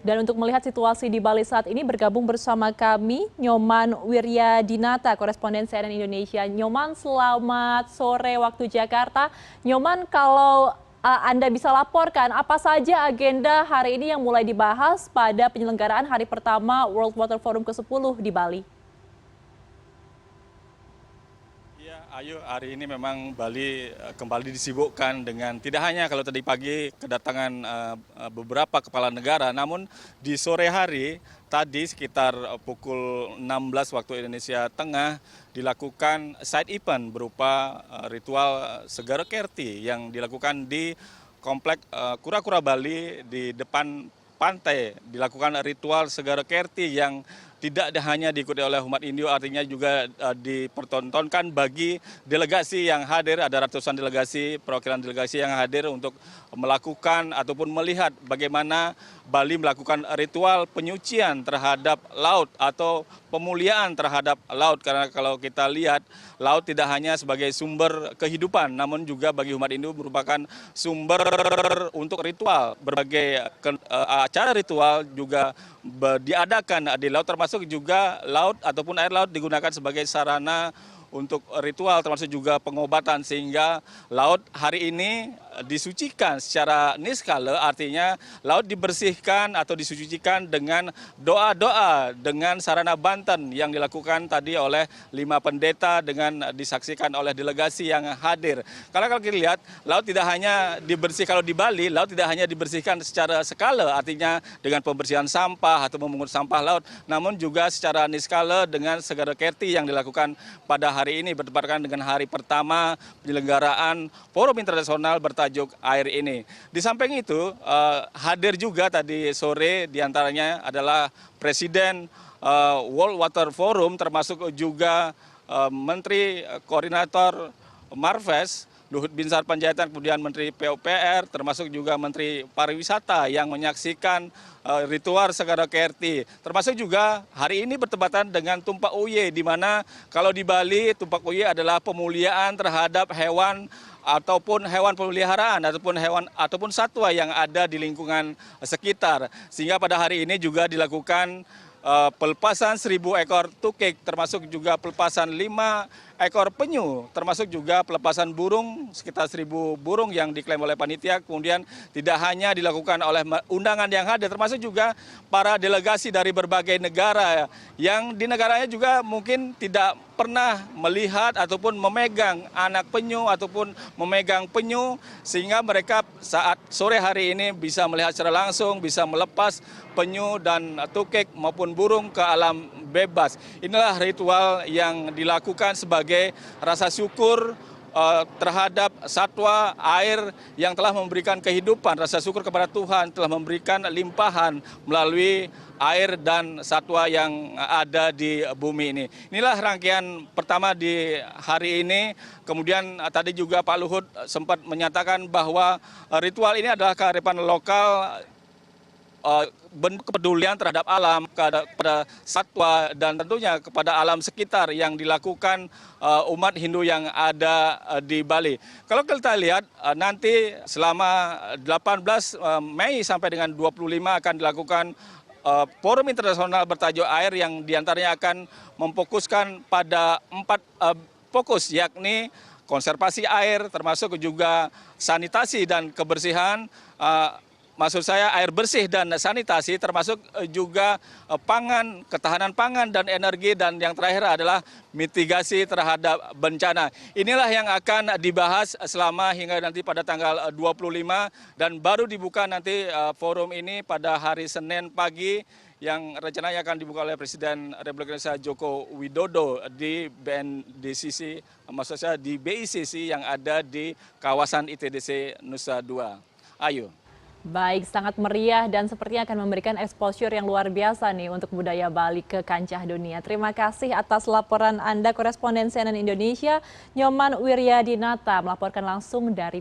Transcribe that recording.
Dan untuk melihat situasi di Bali saat ini bergabung bersama kami Nyoman Wiryadinata, koresponden CNN Indonesia. Nyoman, selamat sore waktu Jakarta. Nyoman, kalau Anda bisa laporkan apa saja agenda hari ini yang mulai dibahas pada penyelenggaraan hari pertama World Water Forum ke-10 di Bali? Ya, Ayu, hari ini memang Bali kembali disibukkan dengan tidak hanya kalau tadi pagi kedatangan beberapa kepala negara, namun di sore hari tadi sekitar pukul 16 waktu Indonesia Tengah dilakukan side event berupa ritual Segara Kerti yang dilakukan di Komplek Kura-Kura Bali di depan pantai. Dilakukan ritual Segara Kerti yang tidak hanya diikuti oleh umat Hindu, artinya juga dipertontonkan bagi delegasi yang hadir. Ada ratusan delegasi, perwakilan delegasi yang hadir untuk melakukan ataupun melihat bagaimana Bali melakukan ritual penyucian terhadap laut atau pemuliaan terhadap laut. Karena kalau kita lihat, laut tidak hanya sebagai sumber kehidupan, namun juga bagi umat Hindu merupakan sumber untuk ritual. Berbagai acara ritual juga diadakan di laut, termasuk juga laut ataupun air laut digunakan sebagai sarana untuk ritual termasuk juga pengobatan, sehingga laut hari ini disucikan secara niskala, artinya laut dibersihkan atau disucikan dengan doa-doa dengan sarana banten yang dilakukan tadi oleh 5 pendeta dengan disaksikan oleh delegasi yang hadir. Karena kalau kita lihat, laut tidak hanya dibersihkan, kalau di Bali laut tidak hanya dibersihkan secara skala, artinya dengan pembersihan sampah atau memungut sampah laut, namun juga secara niskala dengan Segara Kerti yang dilakukan pada hari ini bertepatan dengan hari pertama penyelenggaraan forum internasional bertajuk Air ini. Di samping itu hadir juga tadi sore diantaranya adalah Presiden World Water Forum, termasuk juga Menteri Koordinator Marves Luhut Binsar Panjaitan, kemudian Menteri PUPR, termasuk juga Menteri Pariwisata yang menyaksikan ritual Segara Kerti. Termasuk juga hari ini bertepatan dengan Tumpak Uye, di mana kalau di Bali Tumpak Uye adalah pemuliaan terhadap hewan ataupun hewan peliharaan ataupun satwa yang ada di lingkungan sekitar. Sehingga pada hari ini juga dilakukan pelepasan 1.000 ekor tukik, termasuk juga pelepasan 5 ekor penyu, termasuk juga pelepasan burung, sekitar 1.000 burung yang diklaim oleh panitia. Kemudian tidak hanya dilakukan oleh undangan yang hadir, termasuk juga para delegasi dari berbagai negara yang di negaranya juga mungkin tidak pernah melihat ataupun memegang anak penyu ataupun memegang penyu, sehingga mereka saat sore hari ini bisa melihat secara langsung, bisa melepas penyu dan tukik maupun burung ke alam bebas. Inilah ritual yang dilakukan sebagai rasa syukur terhadap satwa air yang telah memberikan kehidupan, rasa syukur kepada Tuhan telah memberikan limpahan melalui air dan satwa yang ada di bumi ini. Inilah rangkaian pertama di hari ini. Kemudian tadi juga Pak Luhut sempat menyatakan bahwa ritual ini adalah kearifan lokal, bentuk kepedulian terhadap alam, kepada satwa, dan tentunya kepada alam sekitar yang dilakukan umat Hindu yang ada di Bali. Kalau kita lihat nanti selama 18 Mei sampai dengan 25 akan dilakukan forum internasional bertajuk Air yang diantaranya akan memfokuskan pada 4 fokus, yakni konservasi air, termasuk juga sanitasi dan kebersihan, maksud saya air bersih dan sanitasi, termasuk juga pangan, ketahanan pangan dan energi, dan yang terakhir adalah mitigasi terhadap bencana. Inilah yang akan dibahas selama hingga nanti pada tanggal 25, dan baru dibuka nanti forum ini pada hari Senin pagi yang rencananya akan dibuka oleh Presiden Republik Indonesia Joko Widodo di BNDCC, maksud saya di BICC yang ada di kawasan ITDC Nusa Dua. Ayu. Baik, sangat meriah dan sepertinya akan memberikan exposure yang luar biasa nih untuk budaya Bali ke kancah dunia. Terima kasih atas laporan Anda, koresponden CNN Indonesia, Nyoman Wiryadinata, melaporkan langsung dari